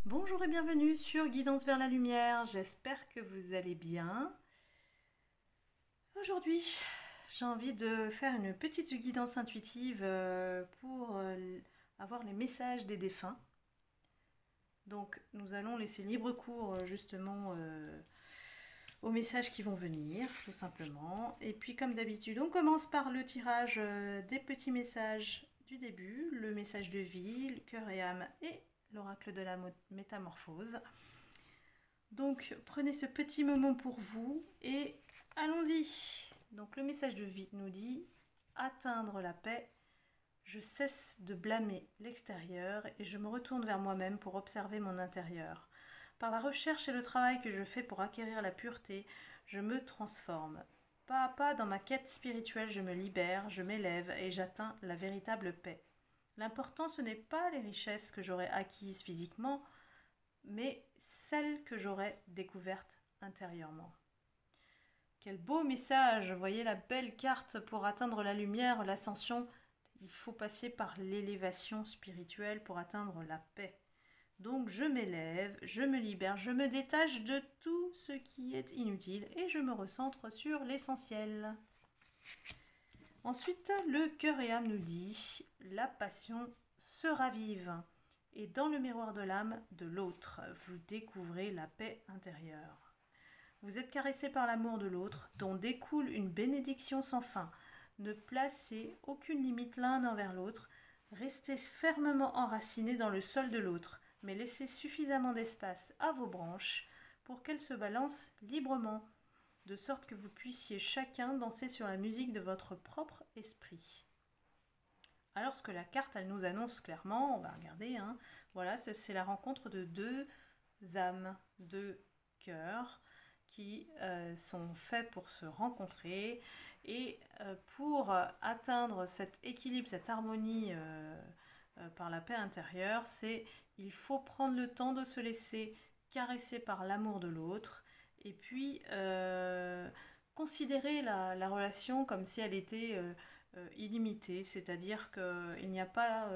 Bonjour et bienvenue sur Guidance vers la lumière, j'espère que vous allez bien. Aujourd'hui, j'ai envie de faire une petite guidance intuitive pour avoir les messages des défunts. Donc nous allons laisser libre cours justement aux messages qui vont venir, tout simplement. Et puis comme d'habitude, on commence par le tirage des petits messages du début, le message de vie, le cœur et âme et l'oracle de la métamorphose. Donc prenez ce petit moment pour vous et allons-y. Donc le message de vie nous dit atteindre la paix. Je cesse de blâmer l'extérieur et je me retourne vers moi-même pour observer mon intérieur. Par la recherche et le travail que je fais pour acquérir la pureté, je me transforme. Pas à pas dans ma quête spirituelle, je me libère, je m'élève et j'atteins la véritable paix. L'important, ce n'est pas les richesses que j'aurai acquises physiquement, mais celles que j'aurai découvertes intérieurement. Quel beau message! Vous voyez la belle carte pour atteindre la lumière, l'ascension. Il faut passer par l'élévation spirituelle pour atteindre la paix. Donc je m'élève, je me libère, je me détache de tout ce qui est inutile et je me recentre sur l'essentiel. Ensuite, le cœur et âme nous dit la passion se ravive. Et dans le miroir de l'âme de l'autre, vous découvrez la paix intérieure. Vous êtes caressé par l'amour de l'autre, dont découle une bénédiction sans fin. Ne placez aucune limite l'un envers l'autre, restez fermement enracinés dans le sol de l'autre, mais laissez suffisamment d'espace à vos branches pour qu'elles se balancent librement, de sorte que vous puissiez chacun danser sur la musique de votre propre esprit. Alors ce que la carte elle nous annonce clairement, on va regarder, voilà, c'est la rencontre de deux âmes, deux cœurs qui sont faits pour se rencontrer et pour atteindre cet équilibre, cette harmonie par la paix intérieure, il faut prendre le temps de se laisser caresser par l'amour de l'autre et puis considérer la relation comme si elle était illimitée, c'est-à-dire qu'il n'y a pas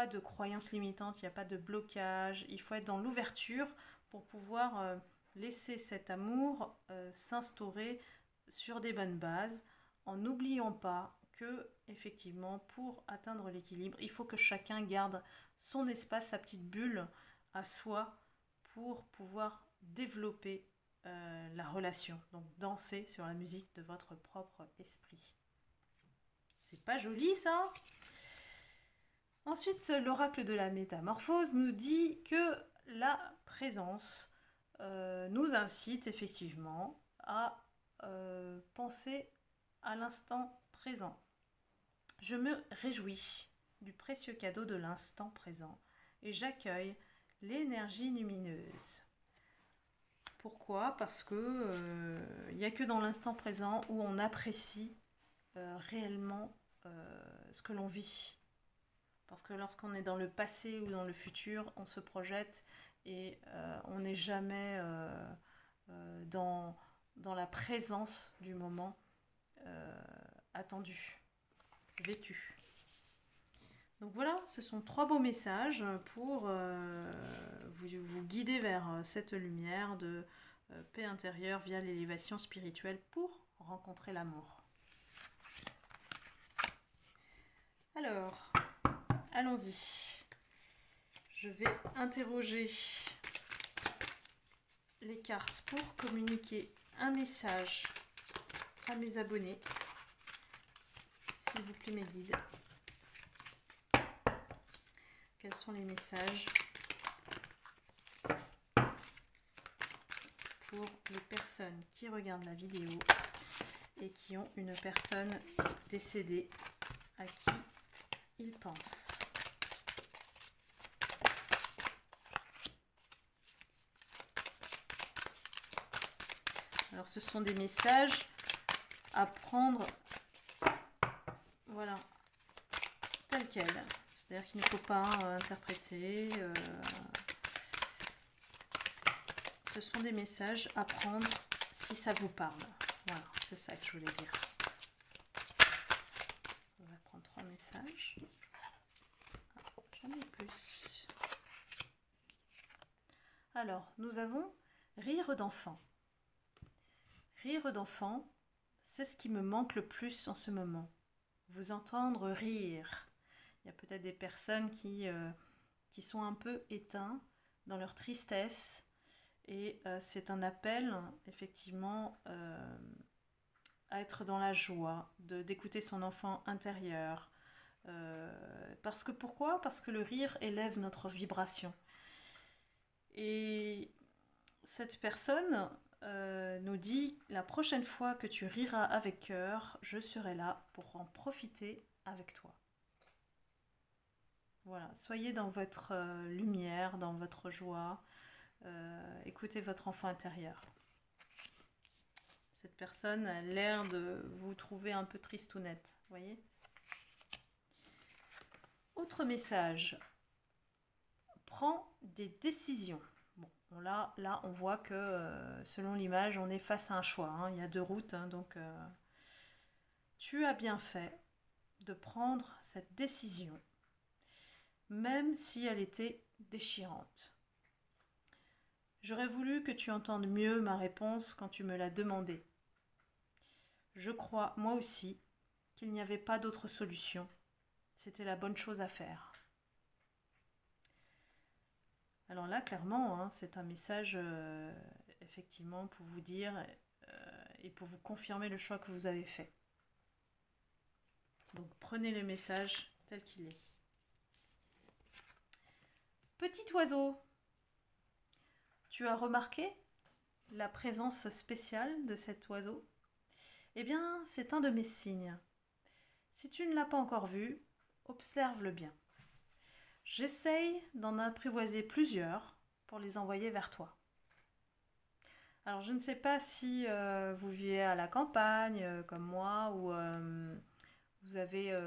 de croyances limitantes, il n'y a pas de blocage, il faut être dans l'ouverture pour pouvoir laisser cet amour s'instaurer sur des bonnes bases en n'oubliant pas que effectivement pour atteindre l'équilibre, il faut que chacun garde son espace, sa petite bulle à soi pour pouvoir développer la relation. Donc danser sur la musique de votre propre esprit. C'est pas joli ça? Ensuite, l'oracle de la métamorphose nous dit que la présence nous incite effectivement à penser à l'instant présent. Je me réjouis du précieux cadeau de l'instant présent et j'accueille l'énergie lumineuse. Pourquoi? Parce que il n'y a que dans l'instant présent où on apprécie réellement ce que l'on vit. Parce que lorsqu'on est dans le passé ou dans le futur, on se projette et on n'est jamais dans la présence du moment attendu, vécu. Donc voilà, ce sont 3 beaux messages pour vous guider vers cette lumière de paix intérieure via l'élévation spirituelle pour rencontrer l'amour. Alors, allons-y. Je vais interroger les cartes pour communiquer un message à mes abonnés. S'il vous plaît, mes guides. Quels sont les messages pour les personnes qui regardent la vidéo et qui ont une personne décédée à qui ils pensent? Alors ce sont des messages à prendre, voilà, tel quel. C'est-à-dire qu'il ne faut pas interpréter. Ce sont des messages à prendre si ça vous parle. Voilà, c'est ça que je voulais dire. On va prendre 3 messages. Ah, j'en ai plus. Alors, nous avons rire d'enfant. Rire d'enfant, c'est ce qui me manque le plus en ce moment. Vous entendre rire. Il y a peut-être des personnes qui sont un peu éteintes dans leur tristesse et c'est un appel effectivement à être dans la joie, d'écouter son enfant intérieur. Parce que pourquoi? Parce que le rire élève notre vibration. Et cette personne nous dit, la prochaine fois que tu riras avec cœur, je serai là pour en profiter avec toi. Voilà, soyez dans votre lumière, dans votre joie, écoutez votre enfant intérieur. Cette personne a l'air de vous trouver un peu tristounette, voyez? Autre message, prends des décisions. Bon, là, on voit que selon l'image, on est face à un choix. Hein. Il y a deux routes, hein, donc tu as bien fait de prendre cette décision, même si elle était déchirante. J'aurais voulu que tu entendes mieux ma réponse quand tu me l'as demandé. Je crois, moi aussi, qu'il n'y avait pas d'autre solution. C'était la bonne chose à faire. Alors là, clairement, hein, c'est un message, effectivement, pour vous dire et pour vous confirmer le choix que vous avez fait. Donc, prenez le message tel qu'il est. Petit oiseau, tu as remarqué la présence spéciale de cet oiseau? Eh bien, c'est un de mes signes. Si tu ne l'as pas encore vu, observe-le bien. J'essaye d'en apprivoiser plusieurs pour les envoyer vers toi. Alors, je ne sais pas si vous vivez à la campagne, comme moi, ou vous avez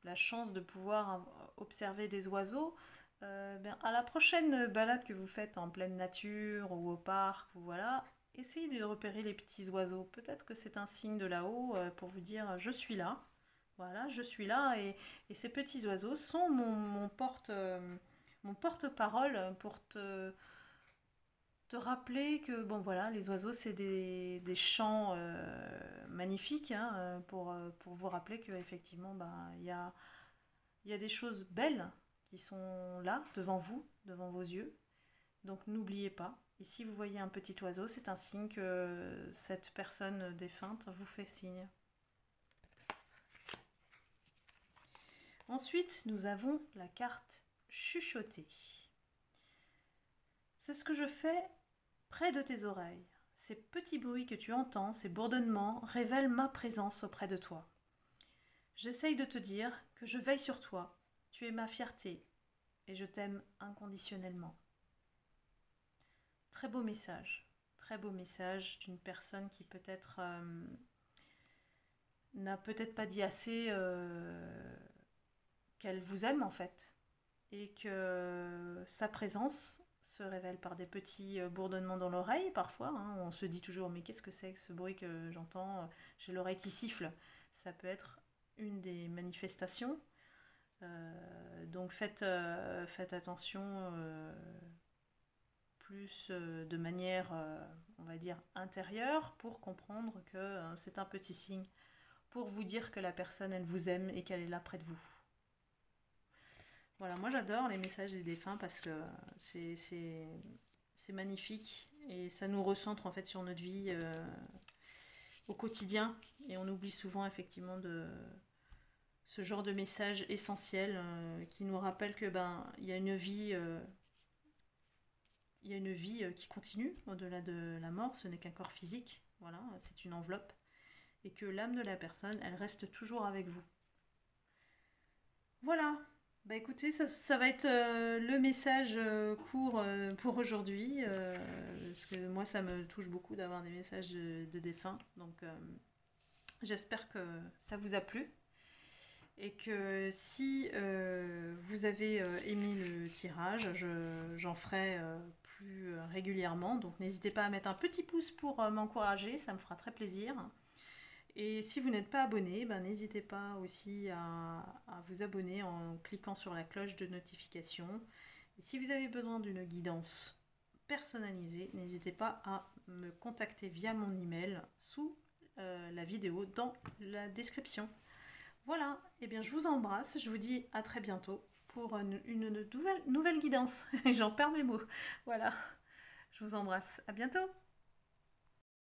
la chance de pouvoir observer des oiseaux. À la prochaine balade que vous faites en pleine nature ou au parc, ou voilà, essayez de repérer les petits oiseaux. Peut-être que c'est un signe de là-haut pour vous dire je suis là. Voilà, je suis là et ces petits oiseaux sont mon porte-parole pour te rappeler que bon voilà, les oiseaux c'est des chants magnifiques hein, pour vous rappeler qu'effectivement il y a des choses belles qui sont là devant vous, devant vos yeux. Donc n'oubliez pas. Et si vous voyez un petit oiseau, c'est un signe que cette personne défunte vous fait signe. Ensuite, nous avons la carte chuchotée. C'est ce que je fais près de tes oreilles. Ces petits bruits que tu entends, ces bourdonnements, révèlent ma présence auprès de toi. J'essaye de te dire que je veille sur toi, tu es ma fierté et je t'aime inconditionnellement. Très beau message d'une personne qui peut-être n'a peut-être pas dit assez qu'elle vous aime en fait et que sa présence se révèle par des petits bourdonnements dans l'oreille parfois. Hein. On se dit toujours mais qu'est-ce que c'est que ce bruit que j'entends? J'ai l'oreille qui siffle. Ça peut être une des manifestations. Donc faites attention plus de manière, on va dire, intérieure pour comprendre que c'est un petit signe pour vous dire que la personne, elle vous aime et qu'elle est là près de vous. Voilà, moi j'adore les messages des défunts parce que c'est magnifique et ça nous recentre en fait sur notre vie au quotidien et on oublie souvent effectivement de ce genre de message essentiel qui nous rappelle que il y a une vie qui continue au-delà de la mort, ce n'est qu'un corps physique, voilà, c'est une enveloppe et que l'âme de la personne, elle reste toujours avec vous. Voilà. Bah écoutez, ça va être le message court pour aujourd'hui, parce que moi ça me touche beaucoup d'avoir des messages de défunts, donc j'espère que ça vous a plu, et que si vous avez aimé le tirage, j'en ferai plus régulièrement, donc n'hésitez pas à mettre un petit pouce pour m'encourager, ça me fera très plaisir. Et si vous n'êtes pas abonné, n'hésitez pas aussi à vous abonner en cliquant sur la cloche de notification. Et si vous avez besoin d'une guidance personnalisé, n'hésitez pas à me contacter via mon email sous la vidéo dans la description. Voilà, et bien je vous embrasse, je vous dis à très bientôt pour une nouvelle guidance. J'en perds mes mots. Voilà, je vous embrasse, à bientôt.